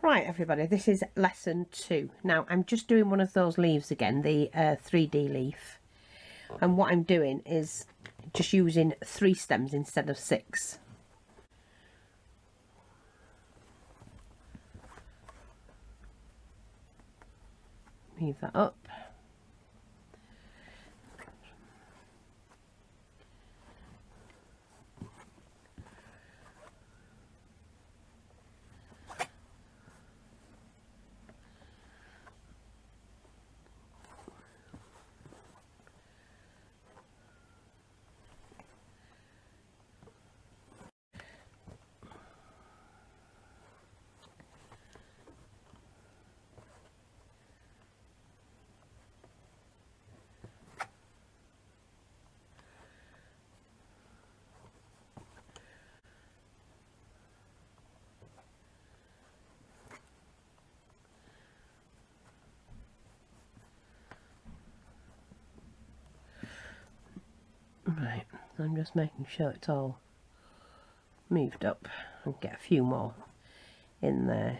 Right everybody, this is lesson 2. Now I'm just doing one of those leaves again, the 3D leaf, and what I'm doing is just using 3 stems instead of 6. Move that up. Right, I'm just making sure it's all moved up and get a few more in there.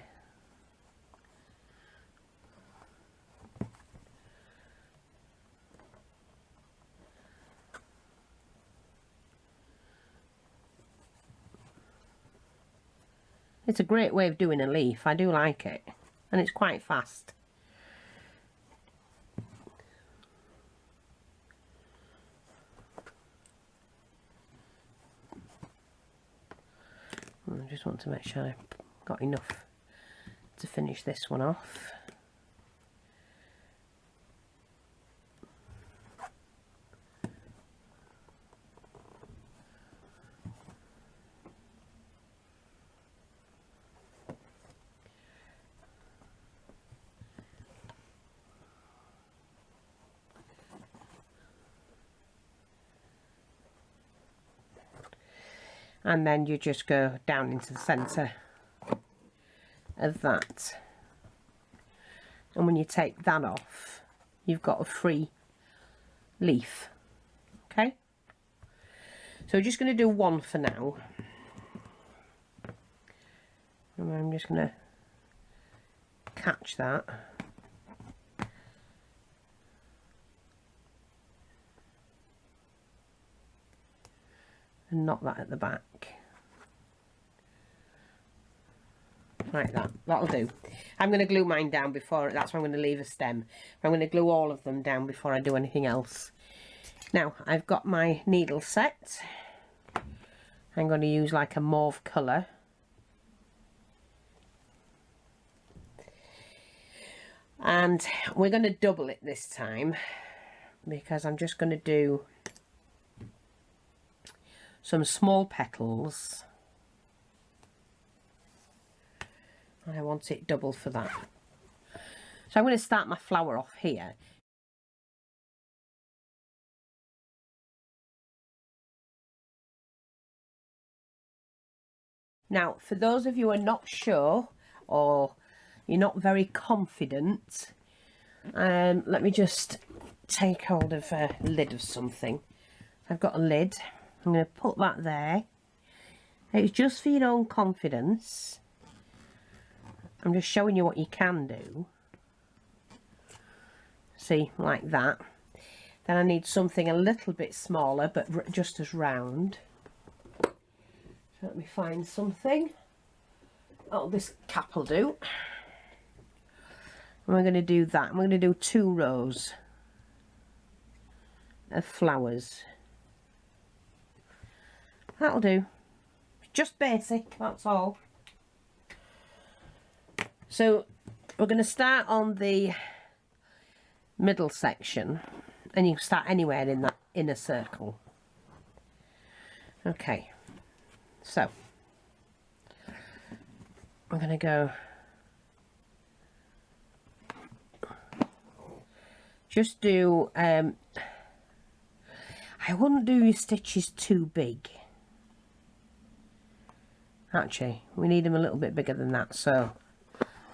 It's a great way of doing a leaf, I do like it, and it's quite fast. I just want to make sure I've got enough to finish this one off. And then you just go down into the centre of that, and when you take that off you've got a free leaf. Okay, so we're just going to do one for now, and I'm just going to catch that and knot that at the back like that. That'll do. I'm going to glue mine down before, that's why I'm going to leave a stem. I'm going to glue all of them down before I do anything else. Now I've got my needle set. I'm going to use like a mauve colour, and we're going to double it this time because I'm just going to do some small petals. I want it double for that. So I'm going to start my flower off here. Now, for those of you who are not sure or you're not very confident, let me just take hold of a lid of something. I've got a lid. I'm going to put that there. It's just for your own confidence. I'm just showing you what you can do. See, like that. Then I need something a little bit smaller, but just as round. So let me find something. Oh, this cap will do. And we're going to do that. I'm going to do 2 rows of flowers. That'll do. Just basic, that's all. So we're going to start on the middle section, and you can start anywhere in that inner circle. Okay, so I'm going to go just do I wouldn't do your stitches too big. Actually, we need them a little bit bigger than that, so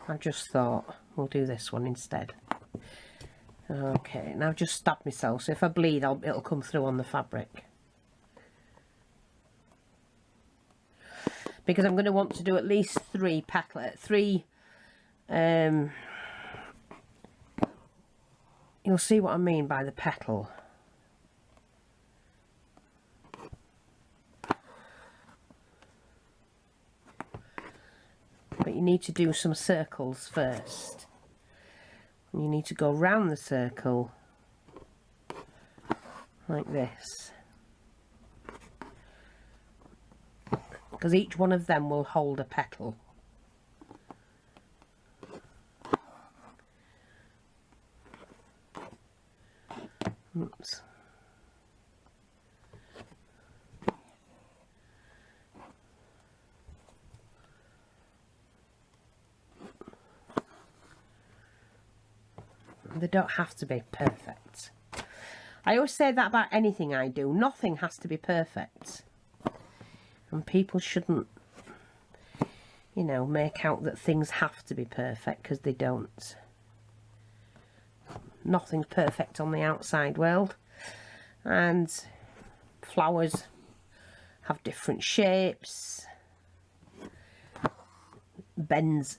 I just thought we'll do this one instead. Okay, now I've just stabbed myself, so if I bleed, it'll come through on the fabric. Because I'm going to want to do at least 3 you'll see what I mean by the petal. But you need to do some circles first. You need to go round the circle like this, because each one of them will hold a petal. Oops. They don't have to be perfect. I always say that about anything I do. Nothing has to be perfect. And people shouldn't, you know, make out that things have to be perfect, because they don't. Nothing's perfect on the outside world. And flowers have different shapes. Bends,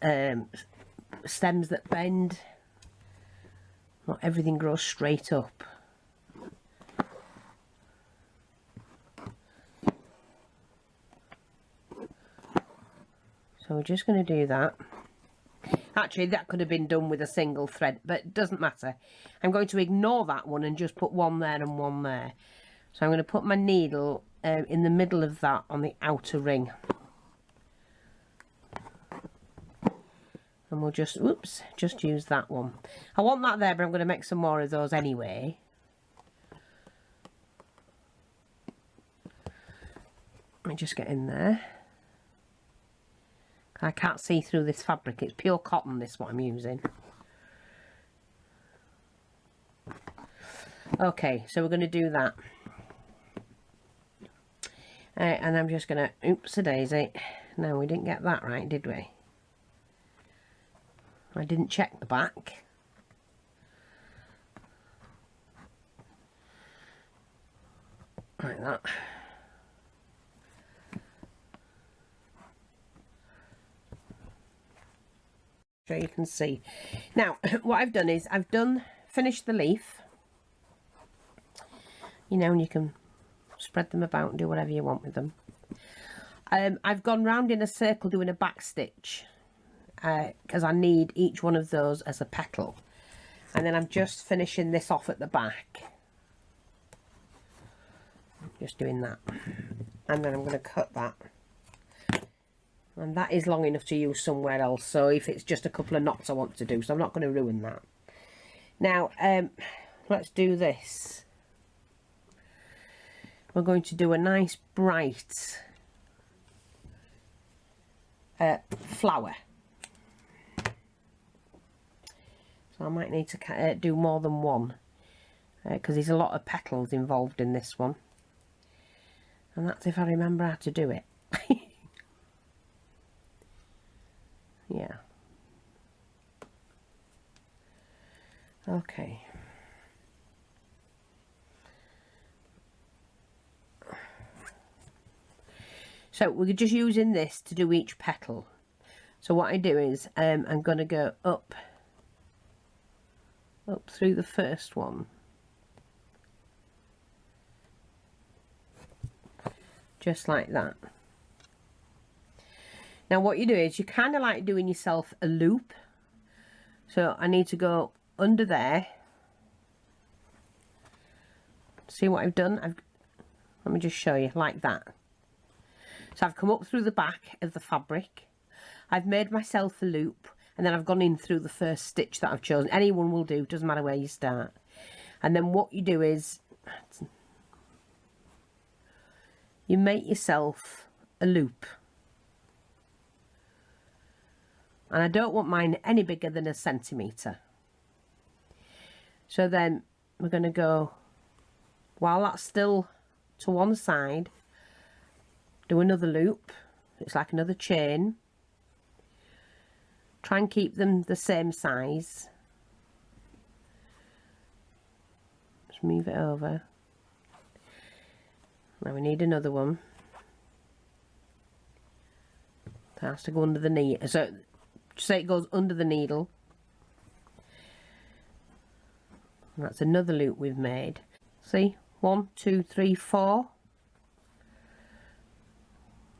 stems that bend. Not everything grows straight up. So we're just going to do that. Actually, that could have been done with a single thread, but it doesn't matter. I'm going to ignore that one and just put one there and one there. So I'm going to put my needle in the middle of that on the outer ring. And we'll just, oops, just use that one. I want that there, but I'm going to make some more of those anyway. Let me just get in there. I can't see through this fabric. It's pure cotton, this, what I'm using. Okay, so we're going to do that. And I'm just going to, oops-a-daisy. No, we didn't get that right, did we? I didn't check the back. Like that. So you can see. Now, what I've done is I've finished the leaf. You know, and you can spread them about and do whatever you want with them. I've gone round in a circle doing a back stitch. Because I need each one of those as a petal, and then I'm just finishing this off at the back, just doing that, and then I'm going to cut that, and that is long enough to use somewhere else, so if it's just a couple of knots I want to do, so I'm not going to ruin that. Now let's do this. We're going to do a nice bright flower. I might need to do more than one, because there's a lot of petals involved in this one, and that's if I remember how to do it. Yeah. Okay. So we're just using this to do each petal. So what I do is I'm going to go up through the first one, just like that. Now what you do is you kind of like doing yourself a loop, so I need to go under there. See what I've done? Let me just show you, like that. So I've come up through the back of the fabric, I've made myself a loop, and then I've gone in through the first stitch that I've chosen. Anyone will do, doesn't matter where you start. And then what you do is you make yourself a loop. And I don't want mine any bigger than 1 centimetre. So then we're going to go, while that's still to one side, do another loop. It's like another chain. Try and keep them the same size. Just move it over. Now we need another one. That has to go under the knee. So just so it goes under the needle. And that's another loop we've made. See, 1, 2, 3, 4.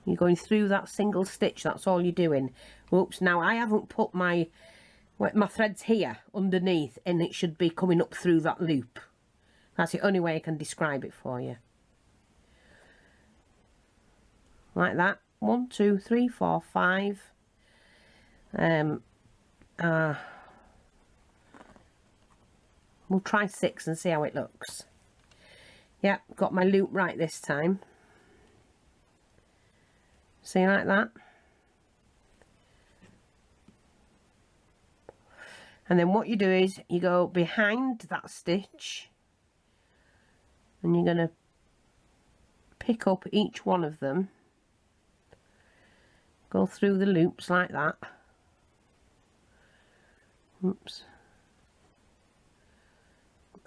You're going through that single stitch, that's all you're doing. Whoops, now I haven't put my threads here underneath, and it should be coming up through that loop. That's the only way I can describe it for you. Like that. 1, 2, 3, 4, 5. We'll try 6 and see how it looks. Yep, got my loop right this time. See, like that. And then what you do is you go behind that stitch and you're going to pick up each one of them, go through the loops like that. Oops.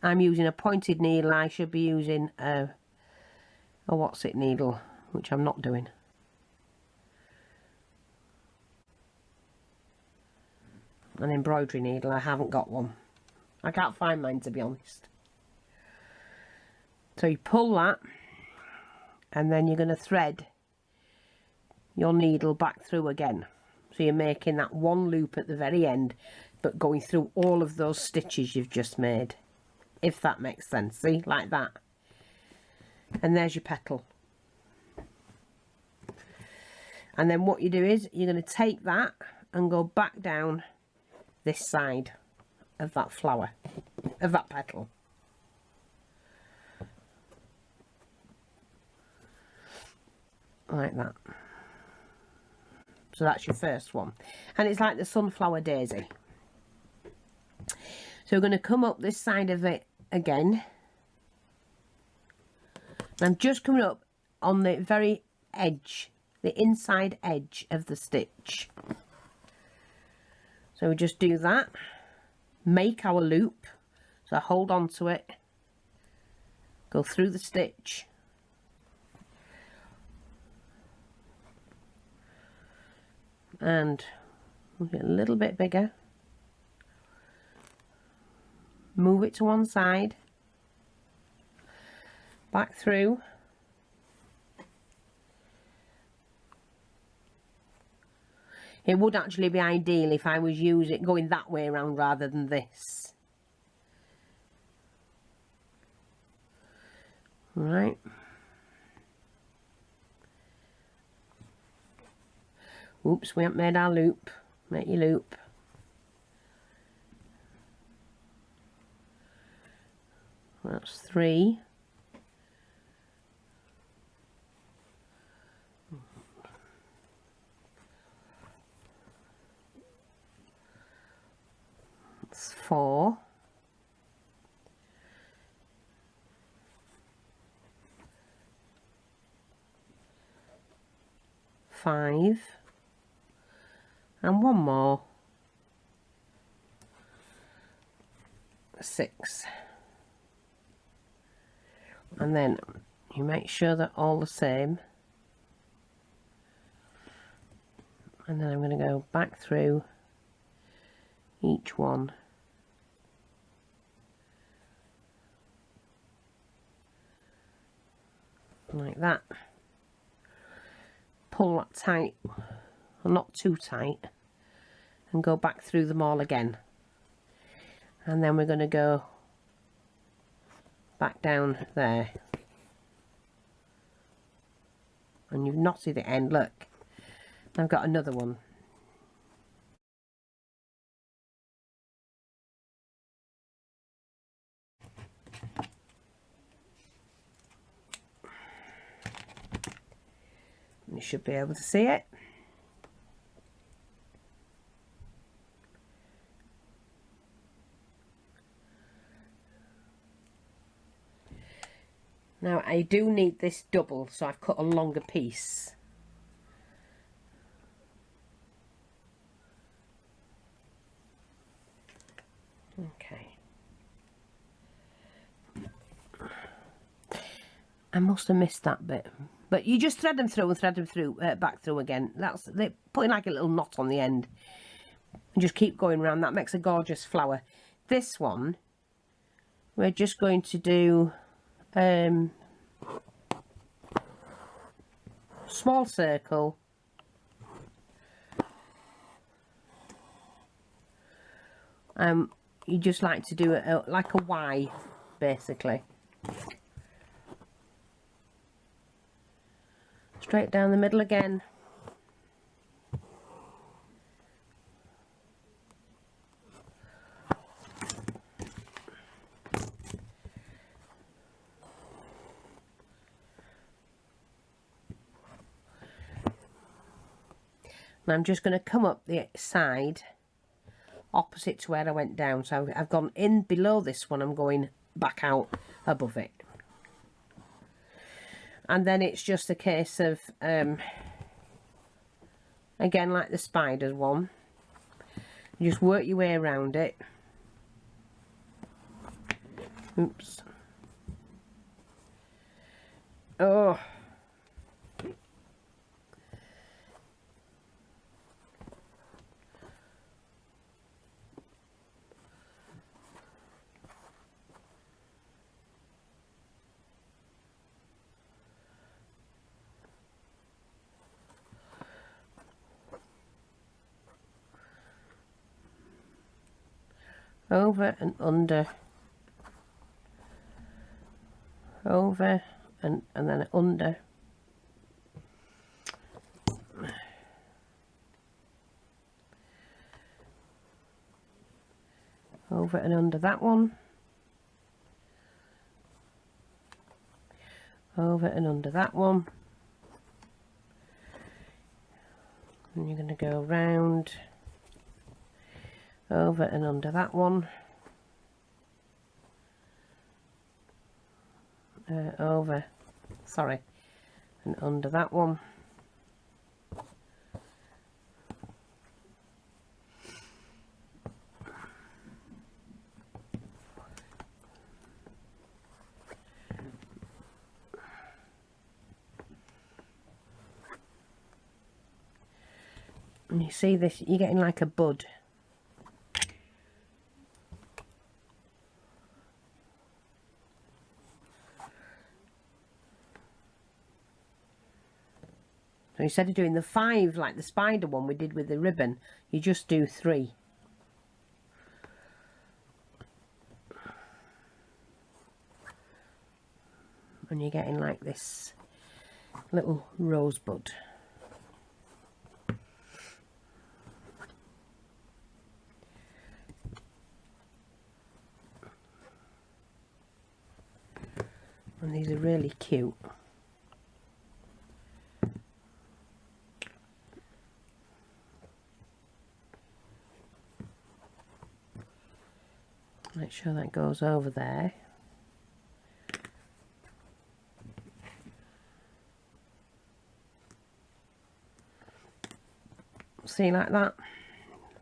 I'm using a pointed needle. I should be using a what's it needle, which I'm not doing. An embroidery needle. I haven't got one. I can't find mine, to be honest. So you pull that and then you're going to thread your needle back through again. So you're making that one loop at the very end, but going through all of those stitches you've just made, if that makes sense. See, like that. And there's your petal. And then what you do is you're going to take that and go back down this side of that flower, of that petal. Like that. So that's your first one. And it's like the sunflower daisy. So we're going to come up this side of it again. And I'm just coming up on the very edge, the inside edge of the stitch. So we just do that, make our loop, so hold on to it, go through the stitch, and we'll get a little bit bigger, move it to one side, back through, it would actually be ideal if I was going that way around rather than this. Right. Oops, we haven't made our loop. Make your loop. That's 3. That's 4. 5. And one more. 6. And then you make sure they're all the same. And then I'm going to go back through each one. Like that. Pull that tight, well, not too tight, and go back through them all again. And then we're going to go back down there. And you've knotted the end, look. I've got another one. You should be able to see it. Now I do need this double, so I've cut a longer piece. Okay. I must have missed that bit. But you just thread them through and thread them through, back through again. They're putting like a little knot on the end. and just keep going around. That makes a gorgeous flower. This one, we're just going to do small circle, you just like to do it like a Y basically, straight down the middle again. And I'm just going to come up the side opposite to where I went down. So I've gone in below this one, I'm going back out above it. And then it's just a case of, again like the spider one, you just work your way around it. Oops. Oh. Over and under, over and then under, over and under that one, over and under that one, and you're going to go round, over and under that one, over, sorry, and under that one, and you see this, you're getting like a bud. So instead of doing the 5 like the spider one we did with the ribbon, you just do 3. And you're getting like this little rosebud. And these are really cute. Make sure that goes over there. See, like that,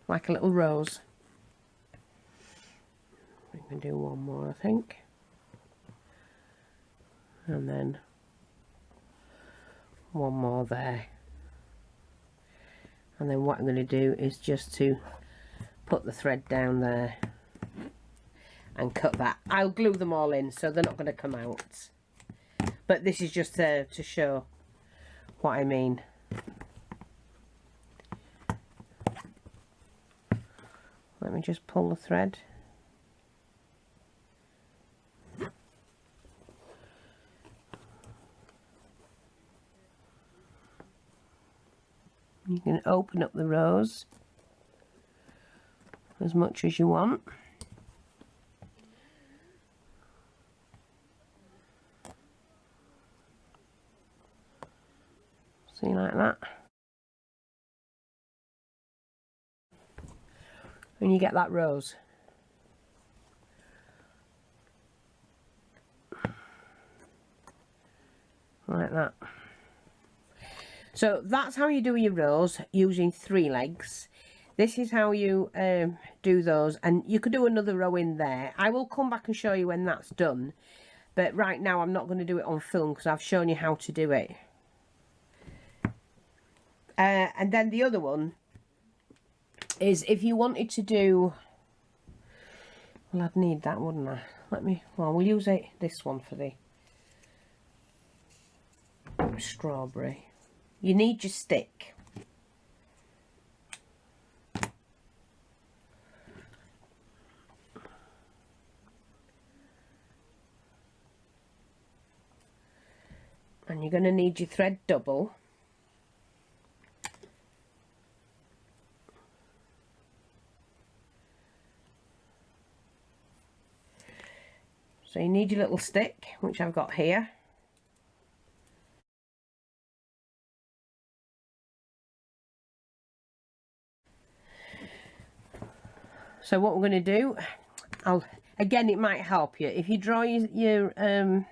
like a little rose. We can do one more, I think, and then one more there. And then what I'm going to do is just to put the thread down there and cut that. I'll glue them all in so they're not going to come out, but this is just to show what I mean. Let me just pull the thread. You can open up the rose as much as you want. See, like that. And you get that rose. Like that. So that's how you do your rose using 3 legs. This is how you do those, and you could do another row in there. I will come back and show you when that's done, but right now I'm not going to do it on film because I've shown you how to do it. And then the other one is if you wanted to do, well, I'd need that, wouldn't I? Well, we'll use this one for the strawberry. You need your stick. And you're going to need your thread double. So you need your little stick, which I've got here. So what we're going to do, again, it might help you if you draw your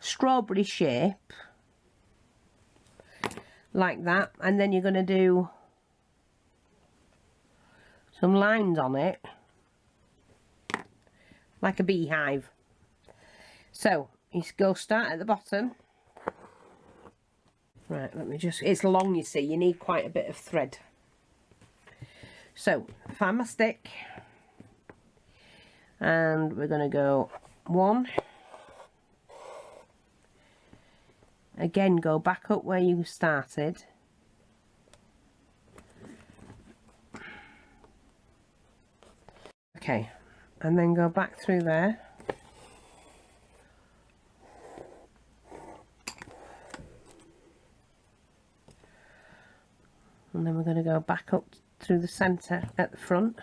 strawberry shape like that, and then you're going to do some lines on it like a beehive. So you go start at the bottom. Right, let me just, it's long, you see, you need quite a bit of thread. So find my stick, and we're going to go 1. Again, go back up where you started. Okay, and then go back through there. And then we're going to go back up through the centre at the front.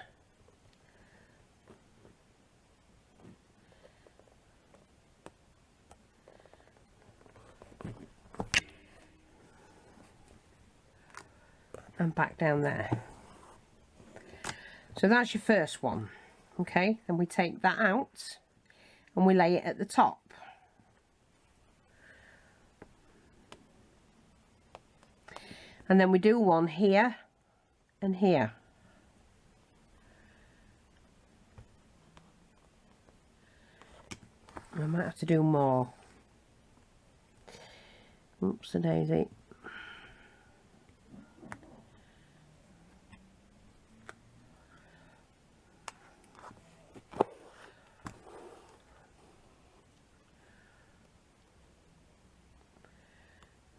And back down there. So that's your first one. Okay, then we take that out and we lay it at the top. And then we do one here and here. I might have to do more. Oops, a daisy.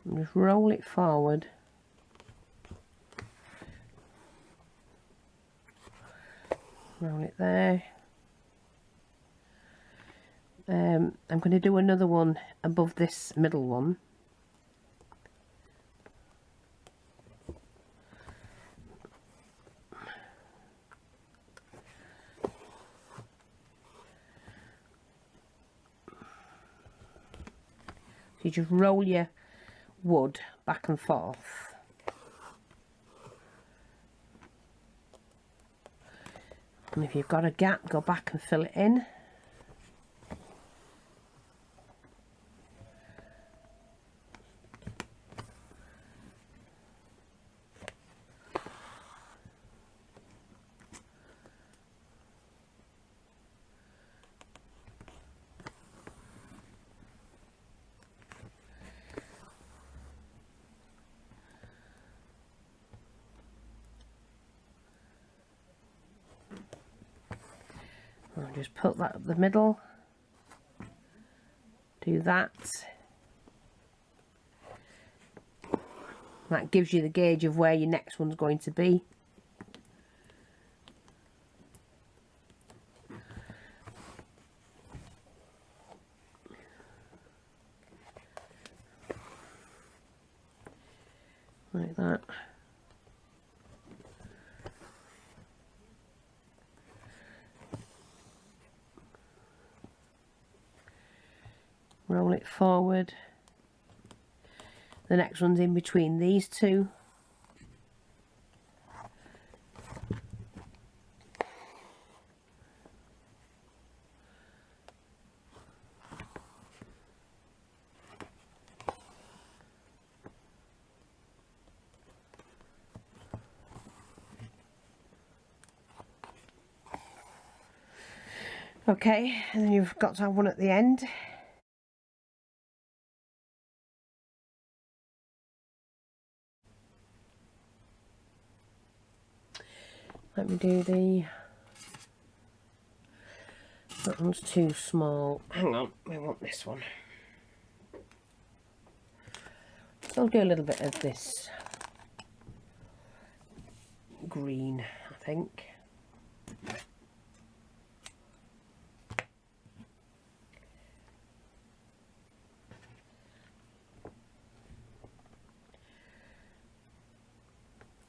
And just roll it forward. Roll it there. I'm going to do another one above this middle one. So you just roll your wood back and forth. And if you've got a gap, go back and fill it in. I'll just put that up the middle, do that. That gives you the gauge of where your next one's going to be. Like that. Roll it forward. The next one's in between these two. Okay, and then you've got to have one at the end. Let me do that one's too small. Hang on, we want this one. So I'll do a little bit of this green, I think.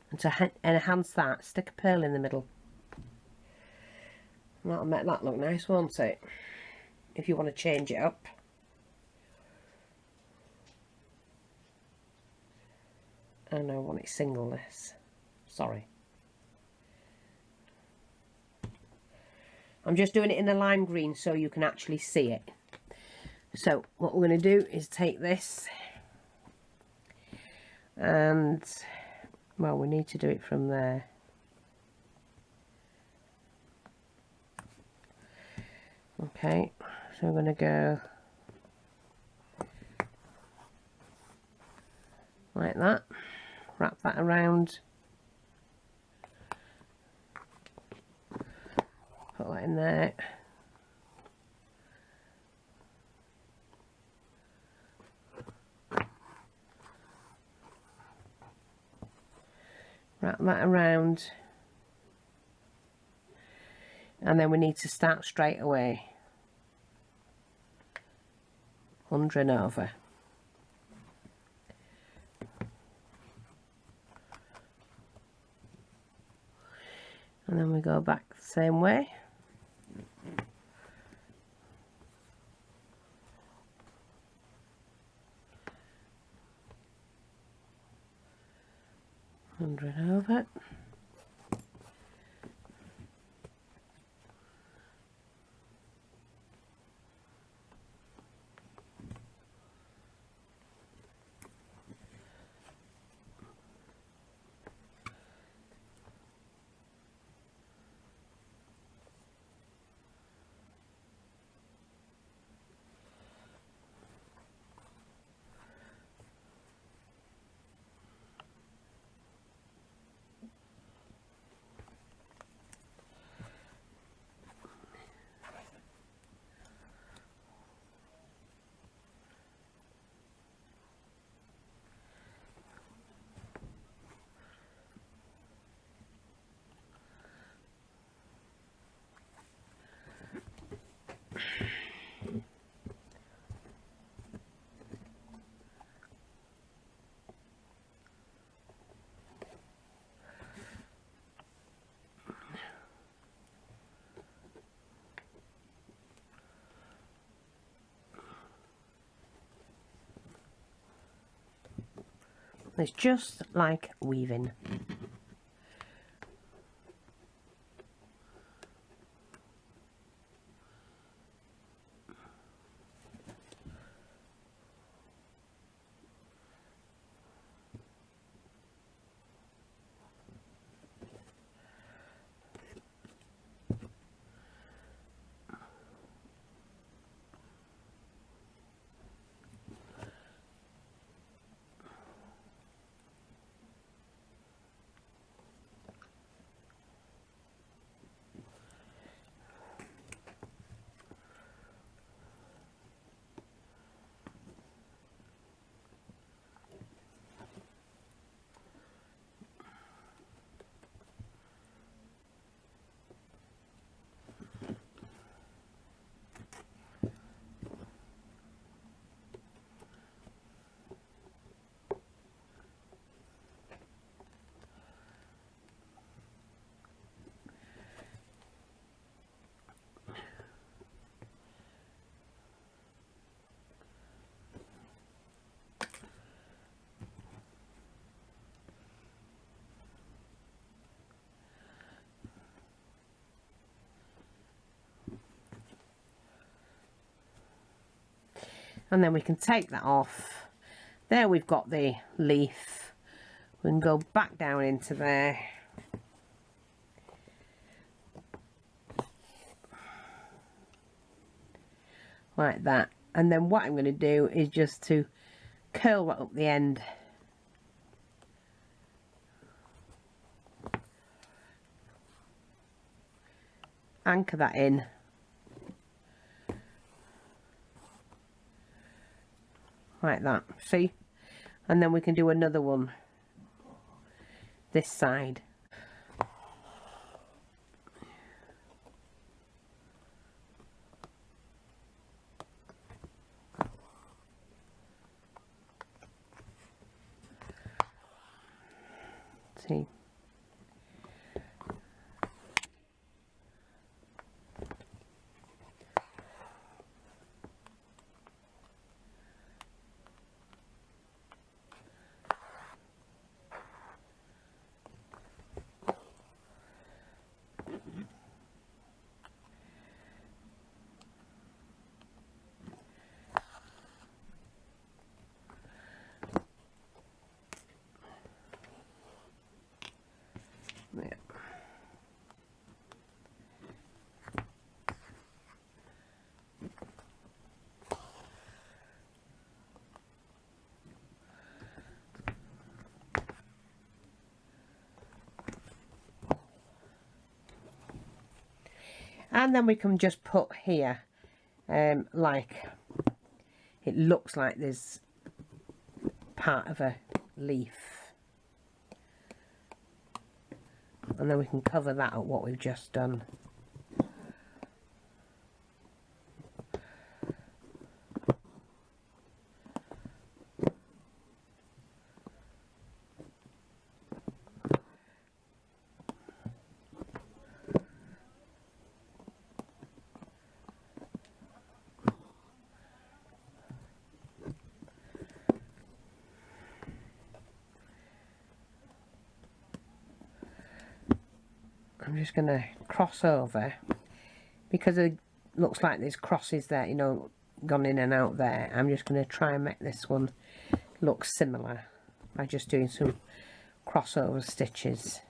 And to enhance that, stick a pearl in the middle. That'll make that look nice, won't it? If you want to change it up. Oh no, I want it single this. Sorry. I'm just doing it in the lime green so you can actually see it. So what we're going to do is take this and, well, we need to do it from there. Okay, so we're going to go like that, wrap that around, put that in there. Wrap that around, and then we need to start straight away, under and over. And then we go back the same way. Under and over. It's just like weaving. And then we can take that off. There we've got the leaf. We can go back down into there. Like that. And then what I'm going to do is just to curl that up the end. anchor that in. Like that, see? And then we can do another one this side. See? Yeah. And then we can just put here, like, it looks like there's part of a leaf. And then we can cover that up, what we've just done. I'm just going to cross over because it looks like there's crosses there, you know, gone in and out there. I'm just going to try and make this one look similar by just doing some crossover stitches.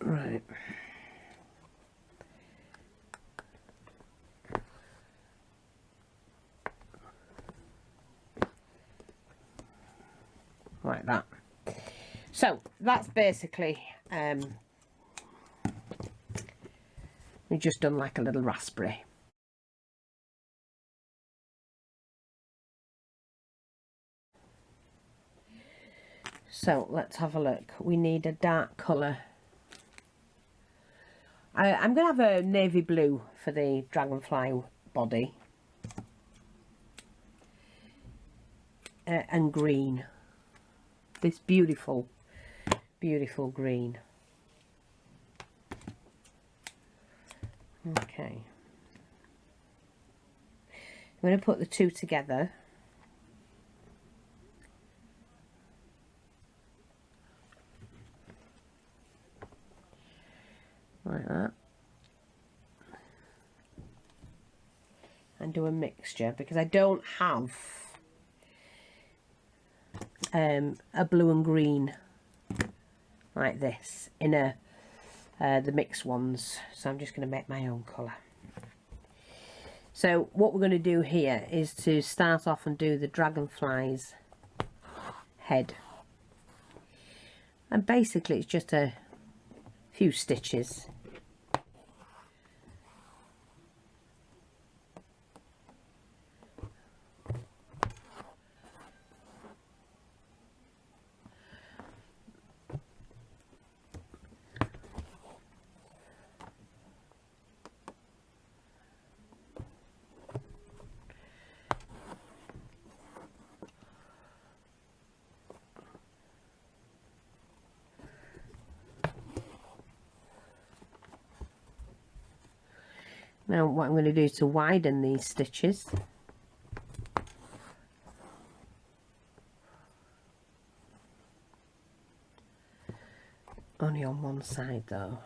Right. Like that. So that's basically we've just done like a little raspberry. So let's have a look. We need a dark colour. I'm going to have a navy blue for the dragonfly body. And green. This beautiful, beautiful green. Okay. I'm going to put the two together. Like that. And do a mixture because I don't have a blue and green like this in the mixed ones, so I'm just going to make my own colour. So what we're going to do here is to start off and do the dragonflies head, and basically it's just a few stitches. Now what I'm going to do is to widen these stitches. Only on one side though.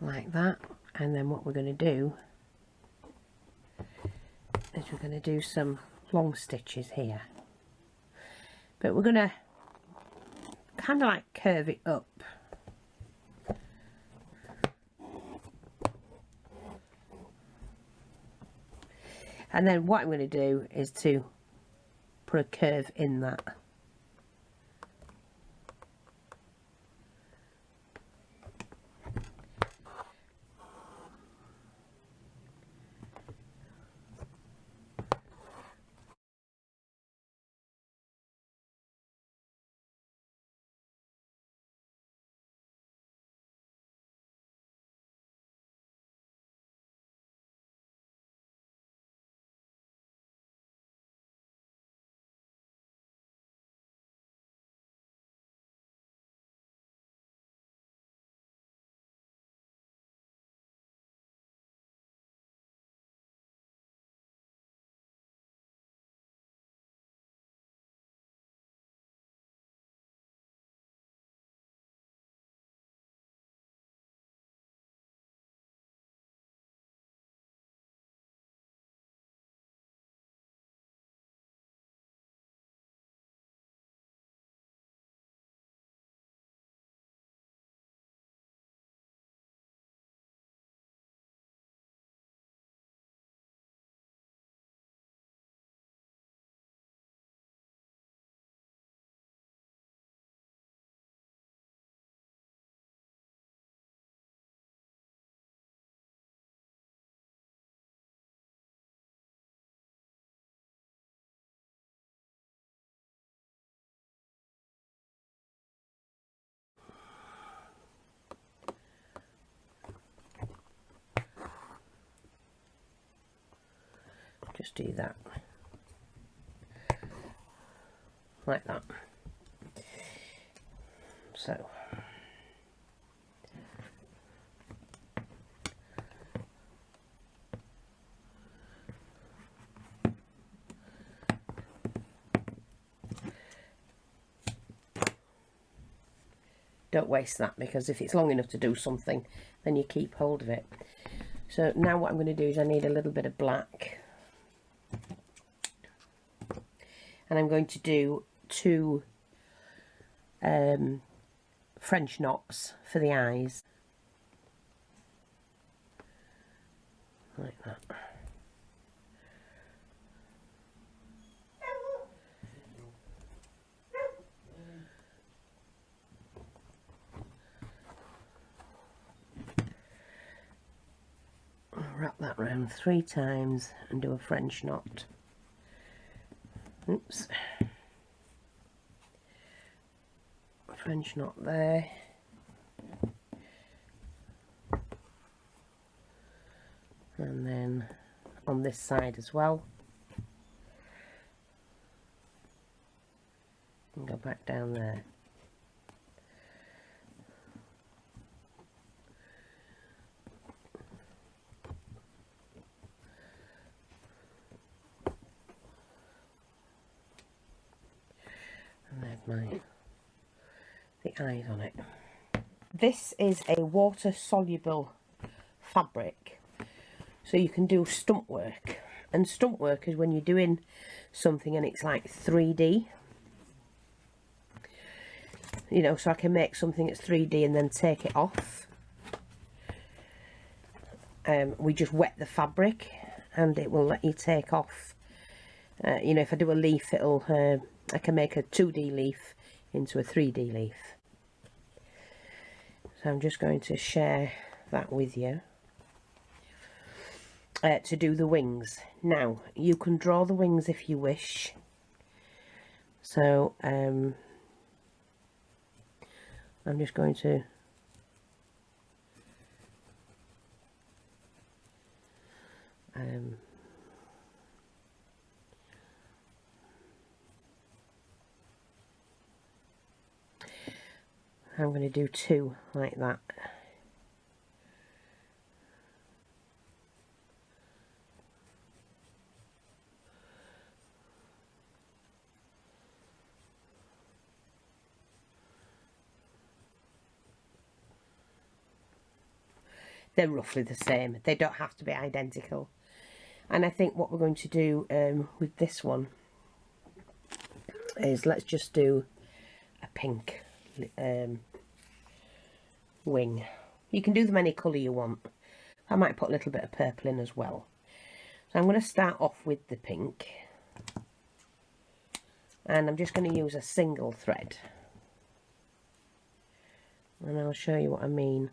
like that. And then what we're going to do is we're going to do some long stitches here, but we're going to kind of like curve it up. And then what I'm going to do is to put a curve in that. Just do that like that. So don't waste that, because if it's long enough to do something, then you keep hold of it. So now what I'm going to do is I need a little bit of black, and I'm going to do 2 French knots for the eyes, like that. Wrap that round 3 times and do a French knot. Oops. French knot there. And then on this side as well. And go back down there. And the eyes on it. This is a water soluble fabric, so you can do stump work, and stump work is when you're doing something and it's like 3D, you know, so I can make something that's 3D and then take it off. We just wet the fabric and it will let you take off, you know, if I do a leaf, it'll I can make a 2D leaf into a 3D leaf. So I'm just going to share that with you to do the wings. Now you can draw the wings if you wish, so I'm just going to I'm going to do 2 like that. they're roughly the same. They don't have to be identical. And I think what we're going to do with this one is let's just do a pink wing. You can do them any colour you want. I might put a little bit of purple in as well. So I'm going to start off with the pink. And I'm just going to use a single thread. And I'll show you what I mean.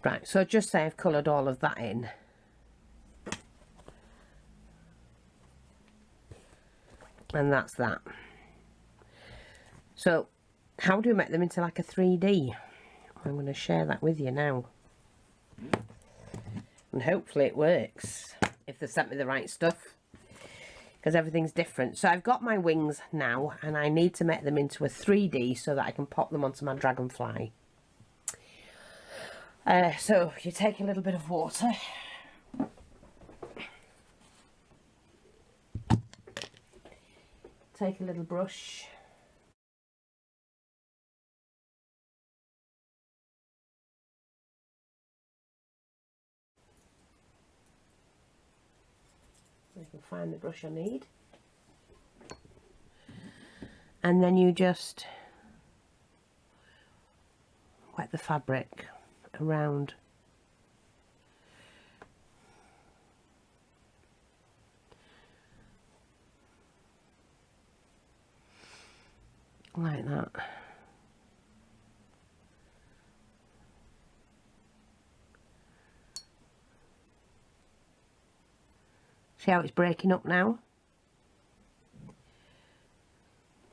Right, so just say I've coloured all of that in. And that's that. So how do we make them into like a 3D? I'm going to share that with you now. And hopefully it works, if they sent me the right stuff, because everything's different. So I've got my wings now, and I need to make them into a 3D so that I can pop them onto my dragonfly. So you take a little bit of water, take a little brush, I can find the brush I need, and then you just wet the fabric around like that. See how it's breaking up now?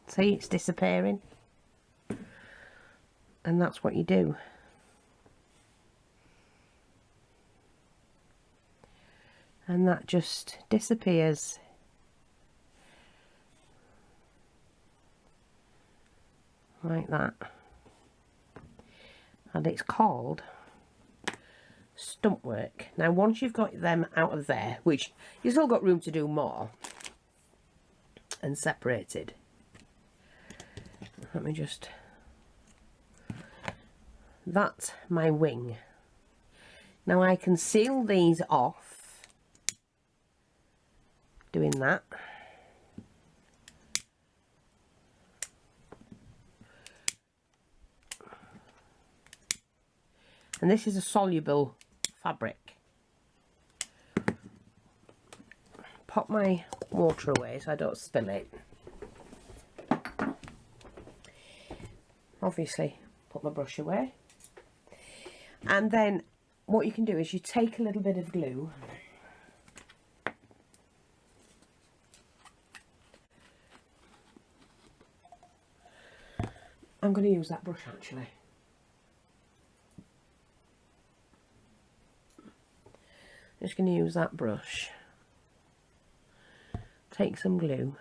See, it's disappearing. And that's what you do. And that just disappears. Like that. And it's called Stumpwork. Now once you've got them out of there, which you've still got room to do more, and separated, let me just, that's my wing. Now I can seal these off doing that. And this is a soluble fabric. Pop my water away so I don't spill it. Obviously, put my brush away. And then what you can do is you take a little bit of glue. I'm going to use that brush actually. Just going to use that brush, take some glue,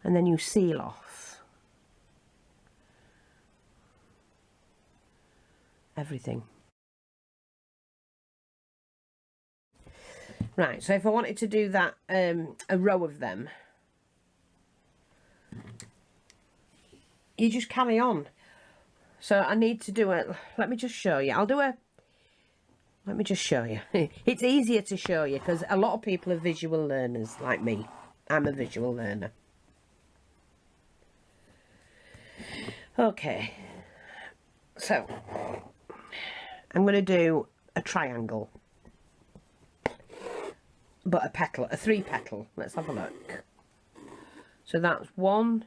and then you seal off everything. Right, so if I wanted to do that, a row of them, you just carry on. So I need to do it, let me just show you. Let me just show you. It's easier to show you because a lot of people are visual learners like me. I'm a visual learner. Okay. So, I'm going to do a triangle. But a petal, a 3 petal. Let's have a look. So that's 1,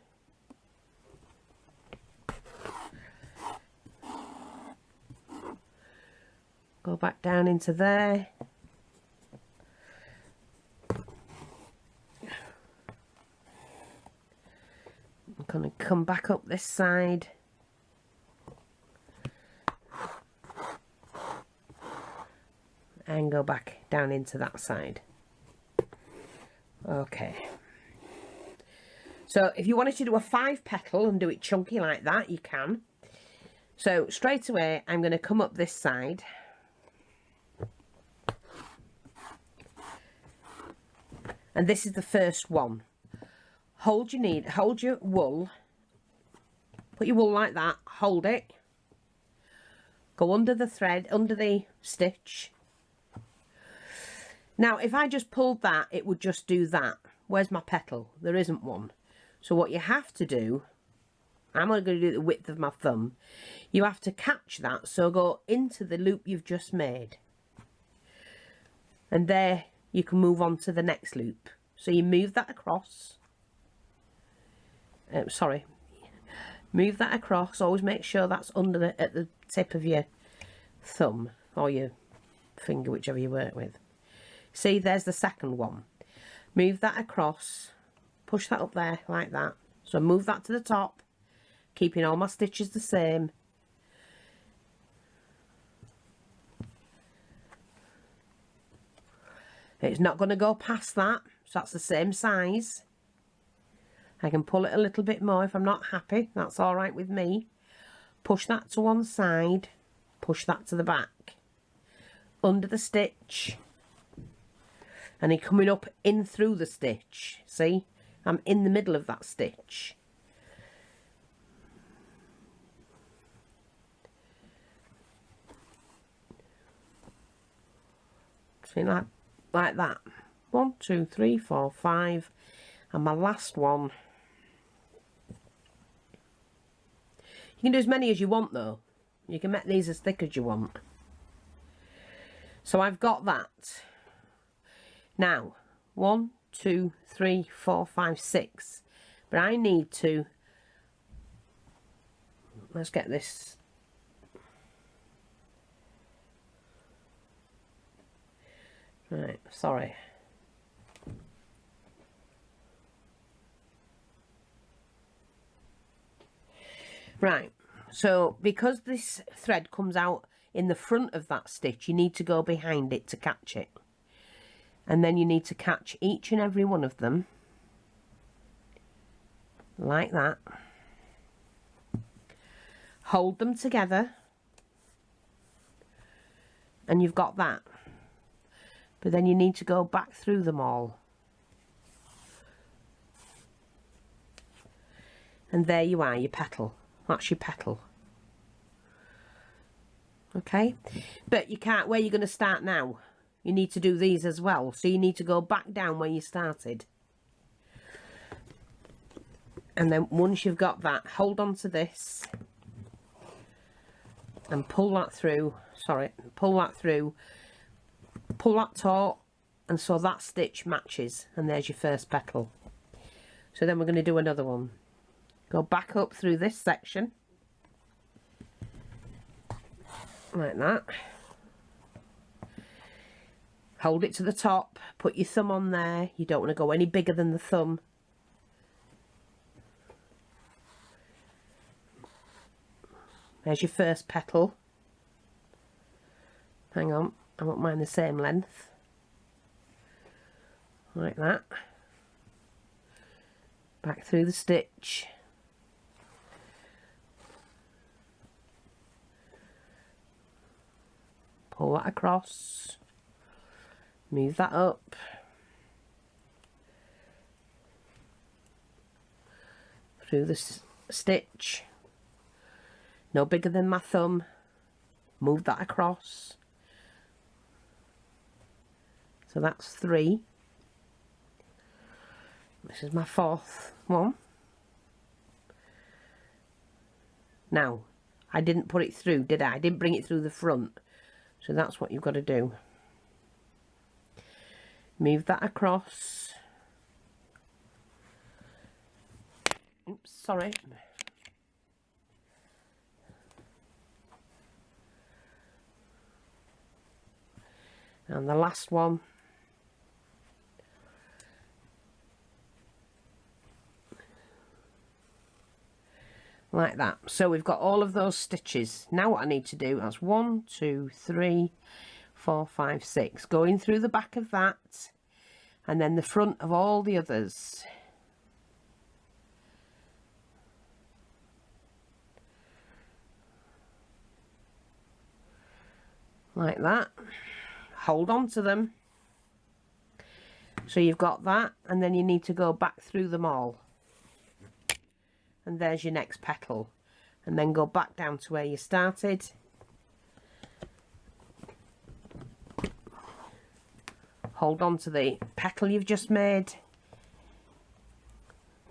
go back down into there. I'm going to come back up this side. And go back down into that side. Okay. So if you wanted to do a 5 petal and do it chunky like that, you can. So straight away, I'm going to come up this side. And this is the first one. Hold your wool. Put your wool like that. Hold it. Go under the thread, under the stitch. Now, if I just pulled that, it would just do that. Where's my petal? There isn't one. So what you have to do, I'm only going to do the width of my thumb. You have to catch that, so go into the loop you've just made. And there you can move on to the next loop. So you move that across. Move that across. Always make sure that's under at the tip of your thumb or your finger, whichever you work with. See, there's the second one. Move that across, push that up there like that. So move that to the top, keeping all my stitches the same. It's not going to go past that, so that's the same size. I can pull it a little bit more if I'm not happy, that's all right with me. Push that to one side, push that to the back, under the stitch, and then coming up in through the stitch. See, I'm in the middle of that stitch. See, like that. 1, 2, 3, 4, 5, and my last one. You can do as many as you want though. You can make these as thick as you want. So I've got that. Now, 1, 2, 3, 4, 5, 6. But I need to, let's get this. Right, sorry. Right, so because this thread comes out in the front of that stitch, you need to go behind it to catch it. And then you need to catch each and every one of them like that. Hold them together and you've got that. But then you need to go back through them all. And there you are, your petal. That's your petal. Okay, but you can't, where you're going to start now, you need to do these as well. So you need to go back down where you started. And then once you've got that, hold on to this and pull that through. Sorry, pull that through, pull that taut, and so that stitch matches, and there's your first petal. So then we're going to do another one. Go back up through this section like that. Hold it to the top, put your thumb on there. You don't want to go any bigger than the thumb. There's your first petal. Hang on, I want mine the same length. Like that. Back through the stitch. Pull that across. Move that up. Through the stitch. No bigger than my thumb. Move that across. So that's 3. This is my 4th one. Now, I didn't put it through, did I? I didn't bring it through the front. So that's what you've got to do. Move that across. Oops, sorry. And the last one. Like that. So we've got all of those stitches. Now what I need to do is 1, 2, 3, 4, 5, 6. Going through the back of that and then the front of all the others. Like that. Hold on to them. So you've got that, and then you need to go back through them all. And there's your next petal. And then go back down to where you started. Hold on to the petal you've just made.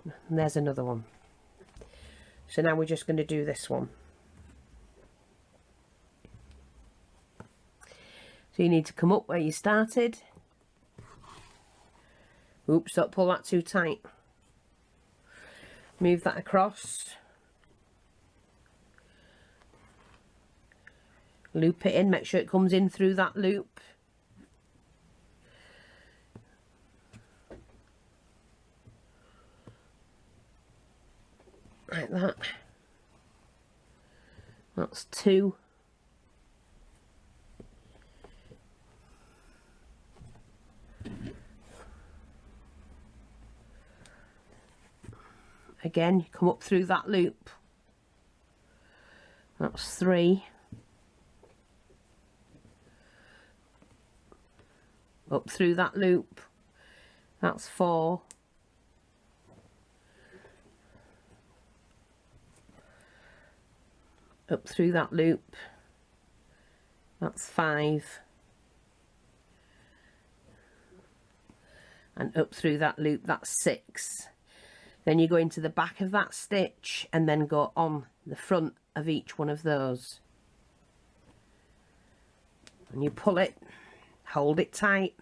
And there's another one. So now we're just going to do this one. So you need to come up where you started. Oops, don't pull that too tight. Move that across. loop it in, make sure it comes in through that loop. Like that. That's 2. Again, you come up through that loop. That's 3. Up through that loop. That's 4. Up through that loop. That's 5. And up through that loop, that's 6. Then you go into the back of that stitch and then go on the front of each one of those. And you pull it, hold it tight,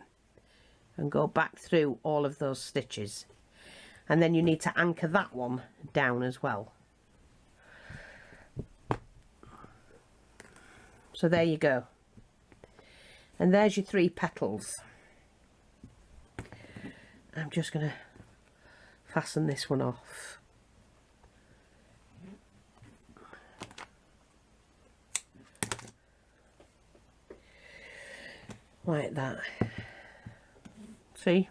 and go back through all of those stitches. And then you need to anchor that one down as well. So there you go. And there's your 3 petals. I'm just going to fasten this one off. Like that. See?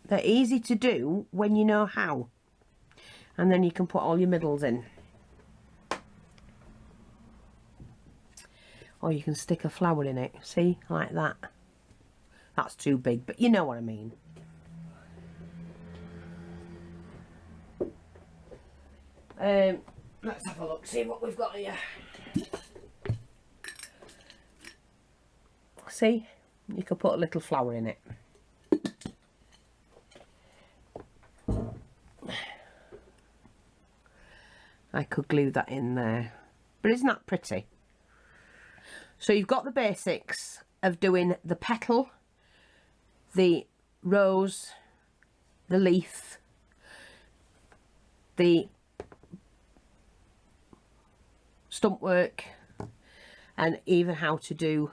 They're easy to do when you know how. And then you can put all your middles in. Or you can stick a flower in it. See? Like that. That's too big, but you know what I mean. Let's have a look, see what we've got here. See? You could put a little flower in it. I could glue that in there. But isn't that pretty? So you've got the basics of doing the petal, the rose, the leaf, the stump work, and even how to do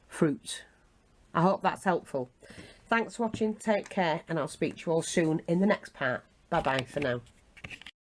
fruit. I hope that's helpful. Thanks for watching, take care, and I'll speak to you all soon in the next part. Bye bye for now.